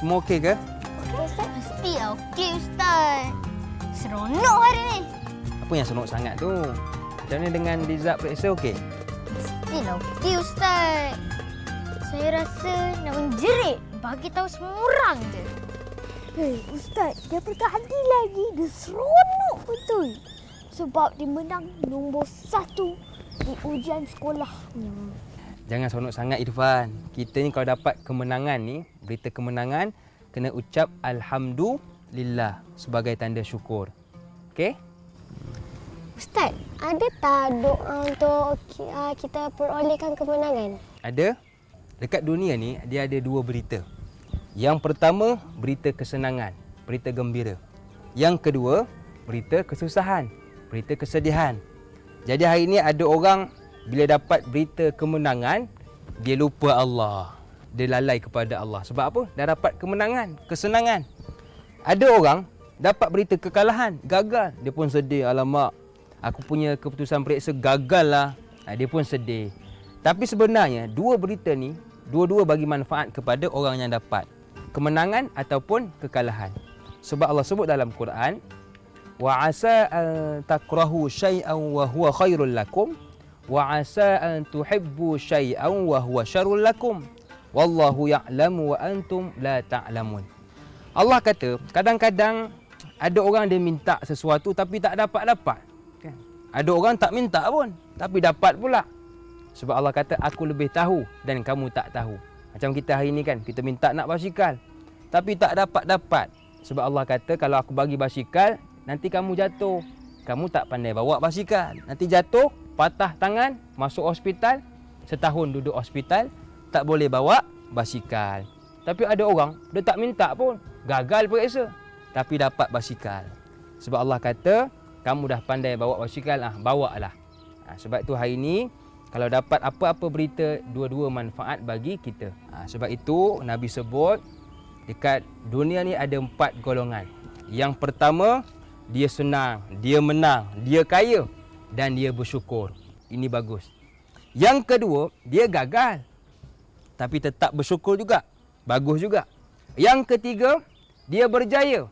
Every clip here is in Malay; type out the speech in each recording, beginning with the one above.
Semua okey ke? Okey, Ustaz. Mestilah okey, Ustaz. Seronok hari ni. Apa yang seronok sangat tu? Macam mana dengan result periksa okey? Mestilah okey, Ustaz. Saya rasa nak menjerit. Bagi tahu semua orang je. Hei, Ustaz, daripada tadi lagi dia seronok betul. Sebab dia menang nombor 1 di ujian sekolahnya. Jangan seronok sangat Irfan. Kita ni kalau dapat kemenangan ni, berita kemenangan, kena ucap Alhamdulillah sebagai tanda syukur. Okey? Ustaz, ada tak doa untuk kita perolehkan kemenangan? Ada. Dekat dunia ni, dia ada 2 berita. Yang pertama, berita kesenangan, berita gembira. Yang kedua, berita kesusahan, berita kesedihan. Jadi hari ni ada orang bila dapat berita kemenangan, dia lupa Allah. Dia lalai kepada Allah. Sebab apa? Dah dapat kemenangan, kesenangan. Ada orang dapat berita kekalahan, gagal. Dia pun sedih. Alamak, aku punya keputusan periksa gagal lah. Dia pun sedih. Tapi sebenarnya, 2 berita ni, dua-dua bagi manfaat kepada orang yang dapat kemenangan ataupun kekalahan. Sebab Allah sebut dalam Quran, wa asa an takrahu syai'an wa huwa khairul lakum wa asa an tuhibbu syai'an wa huwa syarrul lakum wallahu ya'lamu wa antum la ta'lamun. Allah kata, kadang-kadang ada orang dia minta sesuatu tapi tak dapat-dapat. Kan? Ada orang tak minta pun tapi dapat pula. Sebab Allah kata, aku lebih tahu dan kamu tak tahu. Macam kita hari ni kan, kita minta nak basikal tapi tak dapat-dapat. Sebab Allah kata, kalau aku bagi basikal, nanti kamu jatuh. Kamu tak pandai bawa basikal. Nanti jatuh, patah tangan, masuk hospital. Setahun duduk hospital, tak boleh bawa basikal. Tapi ada orang, dia tak minta pun. Gagal periksa, tapi dapat basikal. Sebab Allah kata, kamu dah pandai bawa basikal, bawa lah. Sebab itu hari ini, kalau dapat apa-apa berita, dua-dua manfaat bagi kita. Sebab itu Nabi sebut dekat dunia ni ada 4 golongan. Yang pertama, dia senang, dia menang, dia kaya dan dia bersyukur. Ini bagus. Yang kedua, dia gagal tapi tetap bersyukur juga. Bagus juga. Yang ketiga, dia berjaya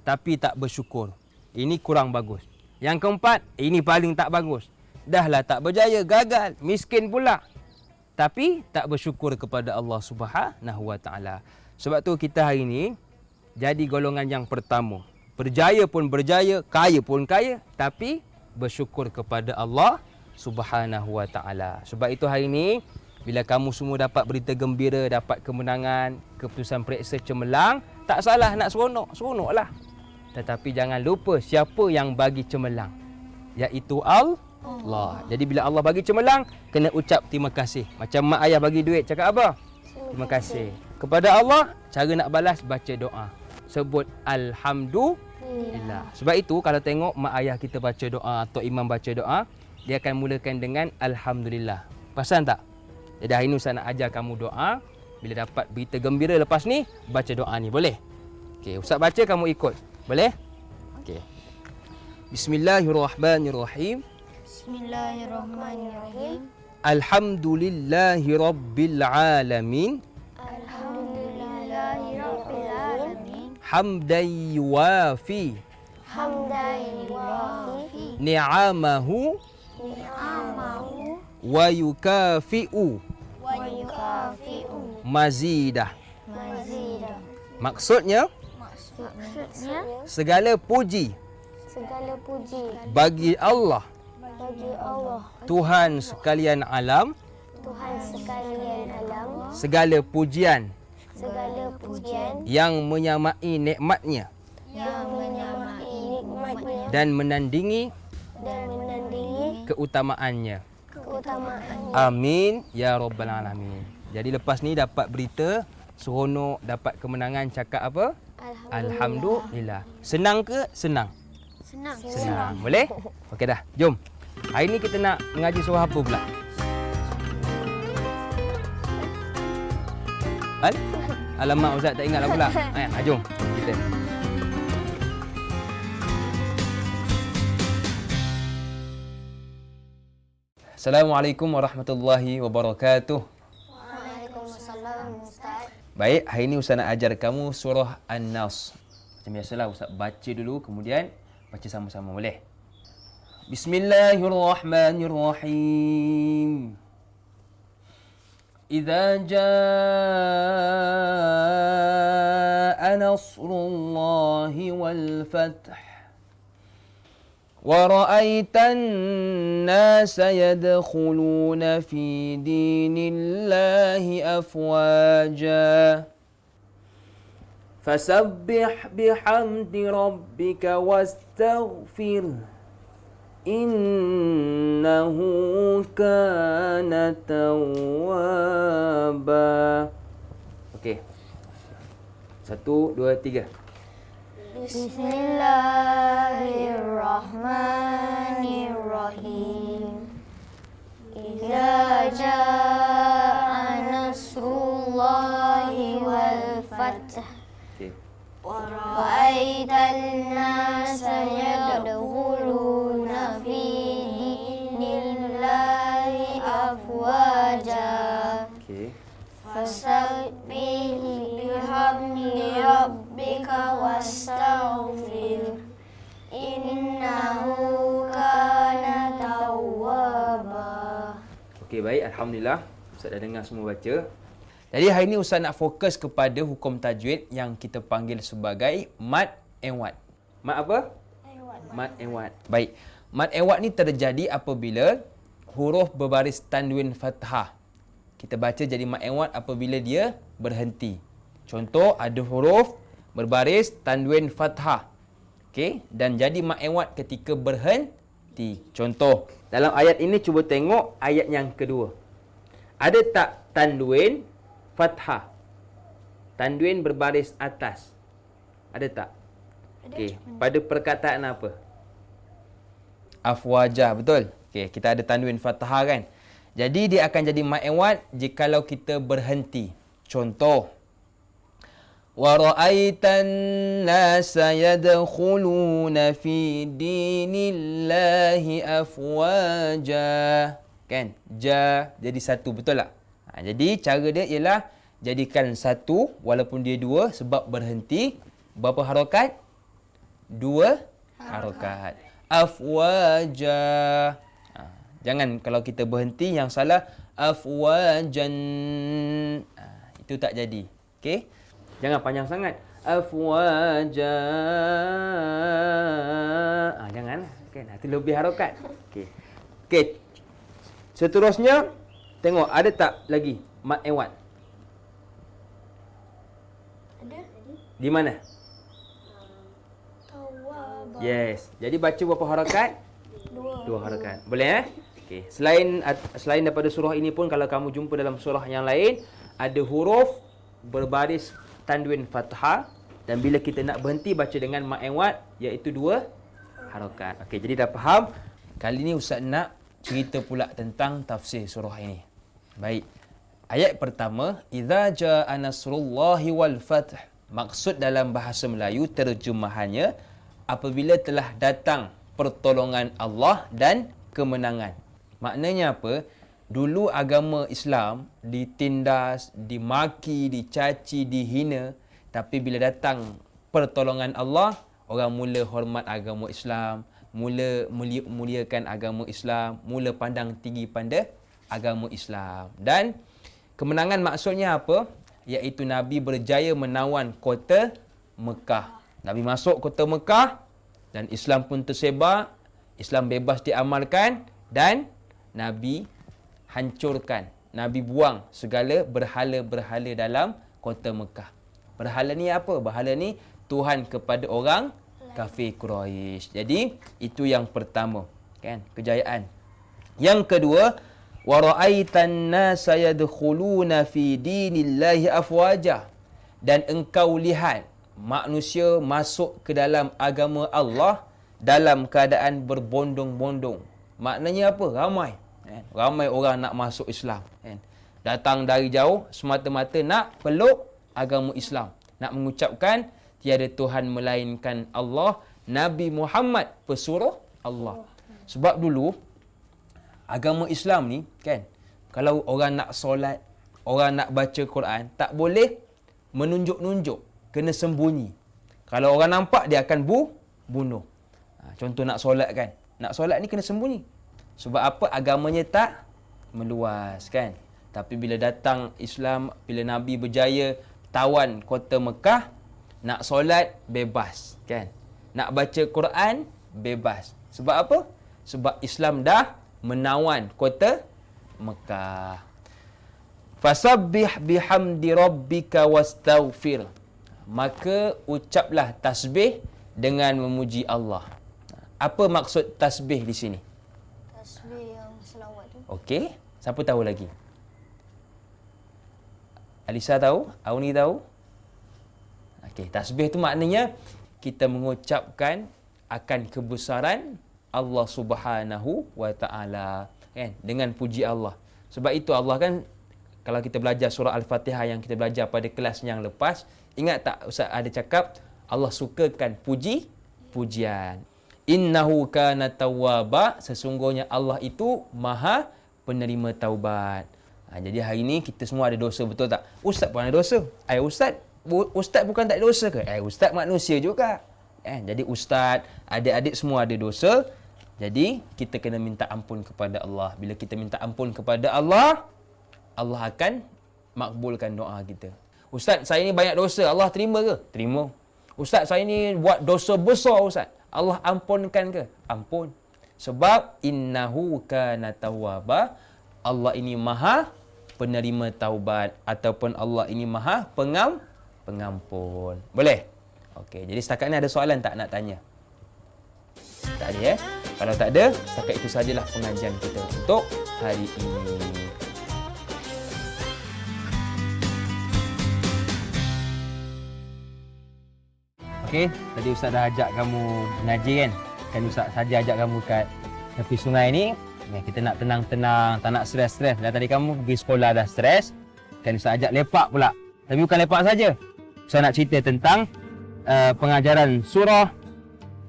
tapi tak bersyukur. Ini kurang bagus. Yang keempat, ini paling tak bagus. Dahlah tak berjaya, gagal, miskin pula. Tapi tak bersyukur kepada Allah Subhanahu Wa Taala. Sebab tu kita hari ni jadi golongan yang pertama. Berjaya pun berjaya, kaya pun kaya, tapi bersyukur kepada Allah Subhanahu Wa Taala. Sebab itu hari ni bila kamu semua dapat berita gembira, dapat kemenangan, keputusan periksa cemerlang, tak salah nak seronok, seronoklah. Tetapi jangan lupa siapa yang bagi cemerlang, iaitu Allah. Jadi bila Allah bagi cemerlang, kena ucap terima kasih. Macam mak ayah bagi duit, cakap apa? Terima kasih. Kepada Allah, cara nak balas, baca doa. Sebut Alhamdulillah. Sebab itu kalau tengok mak ayah kita baca doa atau imam baca doa, dia akan mulakan dengan Alhamdulillah. Perasan tak? Jadi hari ini Ustaz nak ajar kamu doa. Bila dapat berita gembira lepas ni, baca doa ni. Boleh? Okey, Ustaz baca, kamu ikut. Boleh? Okey. Bismillahirrahmanirrahim. Bismillahirrahmanirrahim. Alhamdulillahi Rabbil Alamin. Alhamdulillahirabbil alamin. Hamdan yuwafi ni'amahu wa yukafi'u mazidah. Maksudnya, segala puji bagi Allah, Tuhan sekalian alam, segala pujian yang menyamai nikmatnya dan menandingi keutamaannya. Amin ya rabbal alamin. Jadi lepas ni dapat berita seronok, dapat kemenangan, cakap apa? Alhamdulillah. Senang ke? Senang. Senang. Boleh? Okey dah. Jom. Hari ni kita nak mengaji surah apa pula? Alamak, Ustaz tak ingat lah pula. Jom kita. Assalamualaikum warahmatullahi wabarakatuh. Waalaikumsalam, Ustaz. Baik, hari ini Ustaz nak ajar kamu surah An-Nas. Macam biasalah Ustaz baca dulu kemudian baca sama-sama, boleh? Bismillahirrahmanirrahim. Idza jaa nasrullahi wal fath ورأيت الناس يدخلون في دين الله أفواجا فسبح بحمد ربك واستغفره إنه كان توابا. Okey. 1, 2, 3. Bismillahirrahmanirrahim. Idza jaa nasrullahi wal fath Okey. wa ra'aitan nasa yadkhuluna fi dinillahi afwaja. Okey. Fasabbih bihamdi rabbika wastaghfir innahu kana tawwaba. Okey, baik, alhamdulillah Ustaz dah dengar semua baca. Jadi hari ni Ustaz nak fokus kepada hukum tajwid yang kita panggil sebagai mad and wat. Mad apa? Mad and wat. Baik. Mad and wat ni terjadi apabila huruf berbaris tanwin fathah. Kita baca jadi mad and wat apabila dia berhenti. Contoh, ada huruf berbaris tanwin fathah. Okey, dan jadi mad and wat ketika berhenti. Contoh, dalam ayat ini cuba tengok ayat yang kedua. Ada tak tanwin fathah? Tanwin berbaris atas. Ada tak? Okey, pada perkataan apa? Afwajah, betul? Okey, kita ada tanwin fathah kan? Jadi dia akan jadi mad and wat jikalau kita berhenti. Contoh, wa ra'aitan nasa yadkhuluna fi dinillahi afwaja. Kan? Ja jadi satu, betul tak? Jadi cara dia ialah jadikan satu walaupun dia dua sebab berhenti. Berapa harakat? 2 harakat. Afwaja. Jangan kalau kita berhenti yang salah afwajan. Itu tak jadi. Okey? Jangan panjang sangat. Afwaja. Jangan. Kan? Itu lebih harakat. Okey. Okey. Seterusnya tengok ada tak lagi mad and wat? Ada. Di mana? Tawwaba. Yes. Jadi baca berapa harakat? 2. 2 harakat. Boleh Okey. Selain daripada surah ini pun kalau kamu jumpa dalam surah yang lain ada huruf berbaris tanwin fathah dan bila kita nak berhenti baca dengan mad and wat iaitu 2 harakat. Okey, jadi dah faham. Kali ni Ustaz nak cerita pula tentang tafsir surah ini. Baik. Ayat pertama, idza jaa nasrullahi wal fath. Maksud dalam bahasa Melayu terjemahannya apabila telah datang pertolongan Allah dan kemenangan. Maknanya apa? Dulu agama Islam ditindas, dimaki, dicaci, dihina. Tapi bila datang pertolongan Allah, orang mula hormat agama Islam, mula muliakan agama Islam, mula pandang tinggi pada agama Islam. Dan kemenangan maksudnya apa? Iaitu Nabi berjaya menawan kota Mekah. Nabi masuk kota Mekah dan Islam pun tersebar, Islam bebas diamalkan dan Nabi hancurkan, Nabi buang segala berhala-berhala dalam kota Mekah. Berhala ni apa? Berhala ni Tuhan kepada orang kafir Quraisy. Jadi itu yang pertama, kan? Kejayaan. Yang kedua, wa ra'aitan nasa yadkhuluna fi dinillahi afwaja. Dan engkau lihat manusia masuk ke dalam agama Allah dalam keadaan berbondong-bondong. Maknanya apa? Ramai. Ramai orang nak masuk Islam. Datang dari jauh semata-mata nak peluk agama Islam. Nak mengucapkan tiada Tuhan melainkan Allah. Nabi Muhammad pesuruh Allah. Sebab dulu agama Islam ni kan, kalau orang nak solat, orang nak baca Quran, tak boleh menunjuk-nunjuk, kena sembunyi. Kalau orang nampak, dia akan bunuh. Contoh nak solat kan. Nak solat ni kena sembunyi. Sebab apa? Agamanya tak meluas kan. Tapi bila datang Islam, bila Nabi berjaya tawan kota Mekah, nak solat bebas kan. Nak baca Quran bebas. Sebab apa? Sebab Islam dah menawan kota Mekah. Fasabbih bihamdi rabbika wastaghfir. Maka ucaplah tasbih dengan memuji Allah. Apa maksud tasbih di sini? Tasbih yang selawat tu. Okey, siapa tahu lagi? Alisa tahu? Auni tahu? Okey, tasbih tu maknanya kita mengucapkan akan kebesaran Allah Subhanahu wa taala kan, dengan puji Allah. Sebab itu Allah kan, kalau kita belajar surah Al-Fatihah yang kita belajar pada kelas yang lepas, ingat tak Ustaz ada cakap Allah sukakan pujian. Innahu kana tawwaba, sesungguhnya Allah itu Maha penerima taubat. Jadi hari ni kita semua ada dosa, betul tak? Ustaz pun ada dosa. Ustaz bukan tak ada dosa ke? Ustaz manusia juga. Jadi ustaz, adik-adik semua ada dosa. Jadi kita kena minta ampun kepada Allah. Bila kita minta ampun kepada Allah, Allah akan makbulkan doa kita. Ustaz, saya ni banyak dosa, Allah terima ke? Terima. Ustaz, saya ni buat dosa besar Ustaz, Allah ampunkan ke? Ampun. Sebab innahu kana tawwaba, Allah ini Maha penerima taubat, ataupun Allah ini Maha pengampun. Boleh? Okey, jadi setakat ni ada soalan tak nak tanya? Tak ada Kalau tak ada, setakat itu sajalah pengajian kita untuk hari ini. Okey, tadi Ustaz dah ajak kamu mengaji kan? Kan Ustaz saja ajak kamu kat tepi sungai ni. Kita nak tenang-tenang, tak nak stres-stres. Dan tadi kamu pergi sekolah dah stres. Kan Ustaz ajak lepak pula. Tapi bukan lepak saja. Ustaz nak cerita tentang pengajaran surah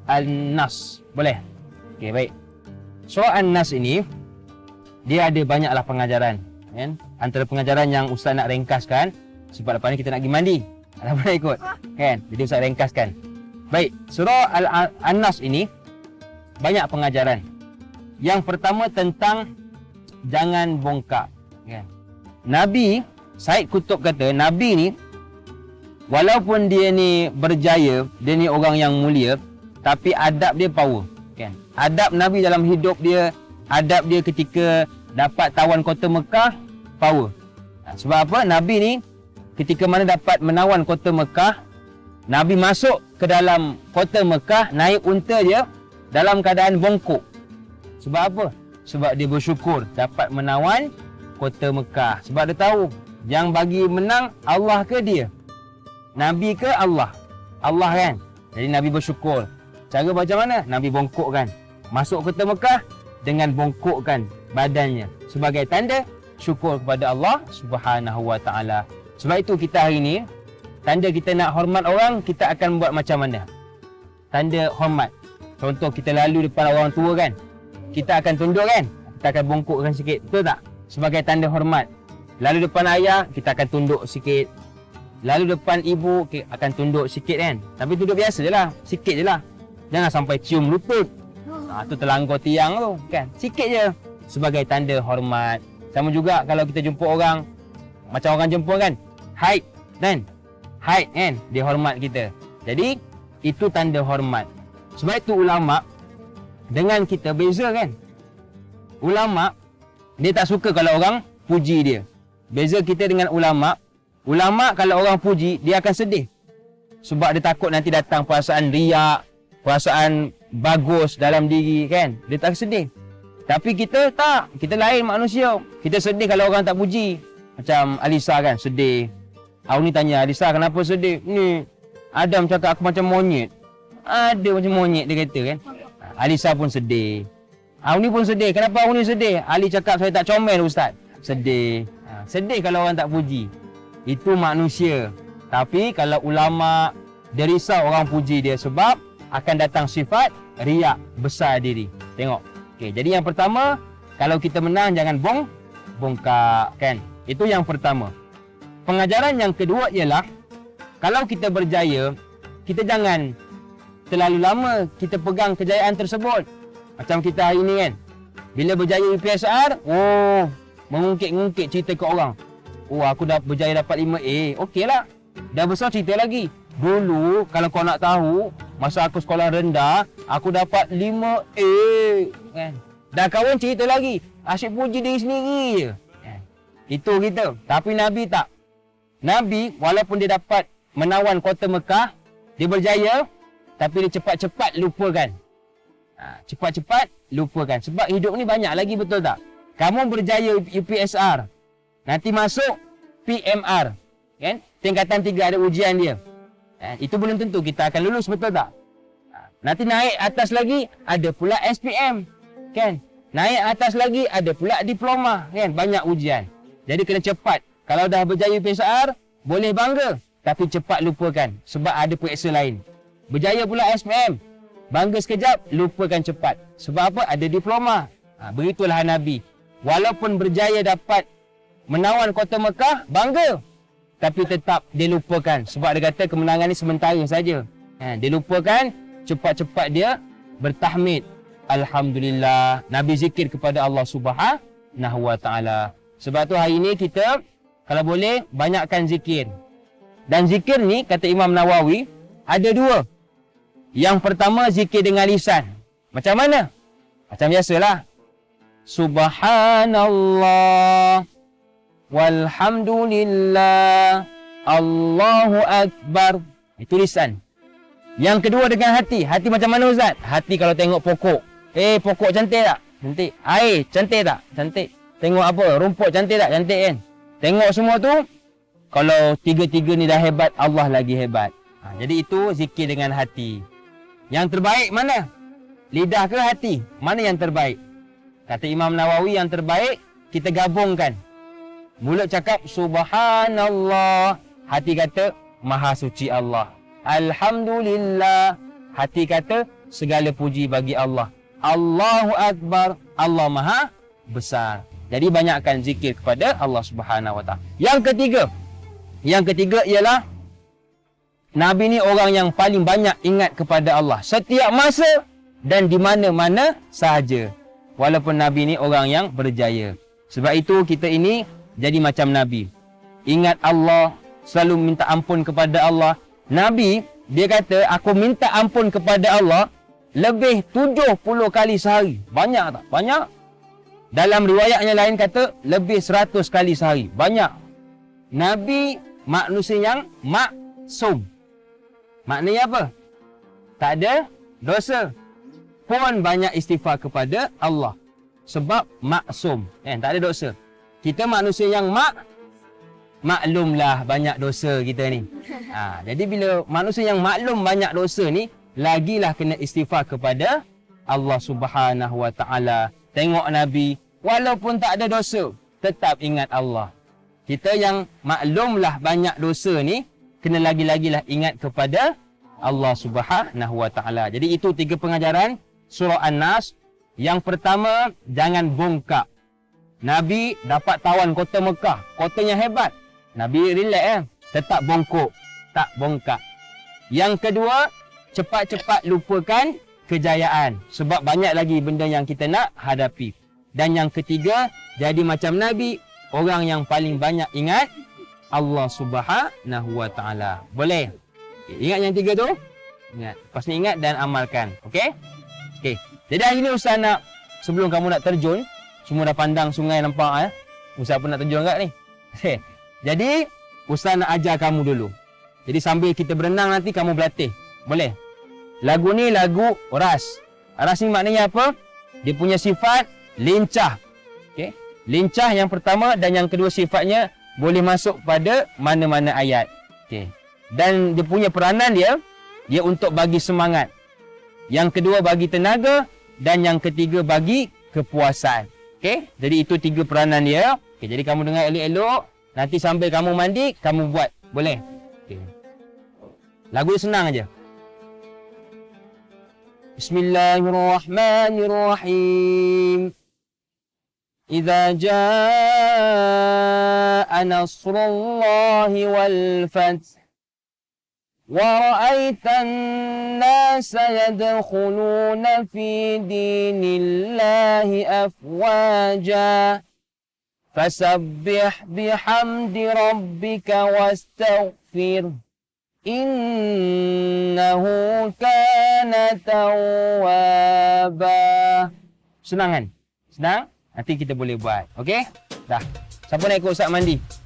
An-Nas. Boleh? Okey, baik. Surah An-Nas ini, dia ada banyaklah pengajaran. Kan? Antara pengajaran yang Ustaz nak ringkaskan, sebab lepas ni kita nak pergi mandi. Ada boleh ikut? Kan? Jadi Ustaz ringkaskan. Baik, surah An-Nas ini banyak pengajaran. Yang pertama tentang jangan bongkak. Kan? Nabi Said Kutub kata, Nabi ni walaupun dia ni berjaya, dia ni orang yang mulia, tapi adab dia power. Kan? Adab Nabi dalam hidup dia, adab dia ketika dapat tawan kota Mekah, power. Sebab apa? Nabi ni ketika mana dapat menawan kota Mekah, Nabi masuk ke dalam kota Mekah, naik unta dia dalam keadaan bongkok. Sebab apa? Sebab dia bersyukur dapat menawan kota Mekah. Sebab dia tahu yang bagi menang Allah ke dia? Nabi ke Allah? Allah kan? Jadi Nabi bersyukur. Cara macam mana? Nabi bongkokkan. Masuk kota Mekah dengan bongkokkan badannya sebagai tanda syukur kepada Allah Subhanahu wa taala. Sebab itu kita hari ni, tanda kita nak hormat orang, kita akan buat macam mana? Tanda hormat. Contoh kita lalu depan orang tua kan, kita akan tunduk kan? Kita akan bongkokkan sikit, betul tak? Sebagai tanda hormat. Lalu depan ayah, kita akan tunduk sikit. Lalu depan ibu, akan tunduk sikit kan? Tapi tunduk biasa je lah, sikit je lah. Jangan sampai cium lutut. Tu terlanggar tiang tu kan? Sikit je. Sebagai tanda hormat. Sama juga kalau kita jumpa orang, macam orang jumpa kan? Height kan? Height kan? Dia hormat kita. Jadi, itu tanda hormat. Sebab itu ulama' dengan kita beza kan? Ulama' dia tak suka kalau orang puji dia. Beza kita dengan ulama' kalau orang puji, dia akan sedih. Sebab dia takut nanti datang perasaan riak, perasaan bagus dalam diri kan? Dia tak sedih. Tapi kita tak. Kita lain manusia. Kita sedih kalau orang tak puji. Macam Alisa kan, sedih. Auni tanya, Alisa kenapa sedih? Ni, Adam cakap aku macam monyet. Ada macam monyet dia kata kan. Alisa pun sedih. Auni pun sedih. Kenapa Auni sedih? Ali cakap saya tak comel Ustaz. Sedih. Sedih kalau orang tak puji. Itu manusia. Tapi kalau ulama', dia risau orang puji dia sebab akan datang sifat riak, besar diri. Tengok. Okey, jadi yang pertama, kalau kita menang jangan bongkak kan. Itu yang pertama. Pengajaran yang kedua ialah kalau kita berjaya, kita jangan terlalu lama kita pegang kejayaan tersebut. Macam kita hari ni kan, bila berjaya UPSR, mengungkit-ngungkit cerita ke orang. Aku dah berjaya dapat 5A. Okeylah. Dah besar cerita lagi. Dulu kalau kau nak tahu, masa aku sekolah rendah, aku dapat 5A kan. Dah kawan cerita lagi. Asyik puji diri sendiri je. Kan? Itu kita. Tapi Nabi tak. Nabi walaupun dia dapat menawan kota Mekah, dia berjaya, tapi dia cepat-cepat lupakan. Cepat-cepat lupakan. Sebab hidup ni banyak lagi, betul tak? Kamu berjaya UPSR, nanti masuk PMR, kan? Tingkatan 3 ada ujian dia. Itu belum tentu kita akan lulus, betul tak? Nanti naik atas lagi ada pula SPM, kan? Naik atas lagi ada pula diploma, kan? Banyak ujian. Jadi kena cepat. Kalau dah berjaya UPSR, boleh bangga, tapi cepat lupakan sebab ada periksa lain. Berjaya pula SPM, bangga sekejap, lupakan cepat. Sebab apa? Ada diploma. Begitulah Nabi. Walaupun berjaya dapat menawan kota Mekah, bangga, tapi tetap dia lupakan. Sebab dia kata kemenangan ni sementara saja. Dia lupakan, cepat-cepat dia bertahmid. Alhamdulillah. Nabi zikir kepada Allah Subhanahu Wa Taala. Sebab tu hari ni kita kalau boleh banyakkan zikir. Dan zikir ni kata Imam Nawawi ada 2. Yang pertama zikir dengan lisan. Macam mana? Macam biasalah. Subhanallah walhamdulillah Allahu Akbar. Itu lisan. Yang kedua dengan hati. Hati macam mana Ustaz? Hati kalau tengok pokok. Pokok cantik tak? Cantik. Air cantik tak? Cantik. Tengok apa? Rumput cantik tak? Cantik kan? Tengok semua tu. Kalau tiga-tiga ni dah hebat, Allah lagi hebat. Jadi itu zikir dengan hati. Yang terbaik mana? Lidah ke hati? Mana yang terbaik? Kata Imam Nawawi yang terbaik, kita gabungkan. Mulut cakap Subhanallah. Hati kata Maha Suci Allah. Alhamdulillah. Hati kata segala puji bagi Allah. Allahu Akbar. Allah Maha Besar. Jadi banyakkan zikir kepada Allah Subhanahu Wa Taala. Yang ketiga ialah Nabi ni orang yang paling banyak ingat kepada Allah setiap masa dan di mana-mana sahaja. Walaupun Nabi ni orang yang berjaya. Sebab itu kita ini jadi macam Nabi. Ingat Allah, selalu minta ampun kepada Allah. Nabi, dia kata, aku minta ampun kepada Allah lebih 70 kali sehari. Banyak tak? Banyak. Dalam riwayatnya lain kata, lebih 100 kali sehari. Banyak. Nabi manusia yang maksum. Maknanya apa? Tak ada dosa. Pun banyak istighfar kepada Allah. Sebab maksum. Tak ada dosa. Kita manusia yang maklumlah banyak dosa kita ni. Jadi bila manusia yang maklum banyak dosa ni, lagilah kena istighfar kepada Allah Subhanahu Wa Taala. Tengok Nabi, walaupun tak ada dosa, tetap ingat Allah. Kita yang maklumlah banyak dosa ni, kena lagi-lagilah ingat kepada Allah Subhanahu Wa Taala. Jadi itu 3 pengajaran surah An-Nas. Yang pertama, jangan bongkak. Nabi dapat tawan kota Mekah, kotanya hebat. Nabi relax tetap bongkok, tak bongkak. Yang kedua, cepat-cepat lupakan kejayaan sebab banyak lagi benda yang kita nak hadapi. Dan yang ketiga, jadi macam Nabi, orang yang paling banyak ingat Allah Subhanahu Wa Taala. Boleh? Ingat yang 3 tu? Ingat. Lepas ni ingat dan amalkan. Okey? Okey. Jadi hari ni Ustaz nak, sebelum kamu nak terjun, semua dah pandang sungai nampak Ustaz pun nak terjun kat ni. Jadi Ustaz nak ajar kamu dulu. Jadi sambil kita berenang nanti kamu berlatih. Boleh? Lagu ni lagu ras. Ras ni maknanya apa? Dia punya sifat lincah. Okey? Lincah yang pertama dan yang kedua sifatnya boleh masuk pada mana-mana ayat. Okey. Dan dia punya peranan dia untuk bagi semangat. Yang kedua bagi tenaga dan yang ketiga bagi kepuasan. Okey? Jadi itu 3 peranan dia. Okey, jadi kamu dengar elok-elok, nanti sambil kamu mandi kamu buat. Boleh? Okey. Lagu dia senang aja. Bismillahirrahmanirrahim. Idza jaa nasrullahi wal fath ورأيت الناس يدخلون في دين الله أفواجا فسبح بحمد ربك واستغفر إنه كان توابا. Senang kan? Senang? Nanti kita boleh buat. Okey? Dah. Siapa nak ikut Ustaz mandi?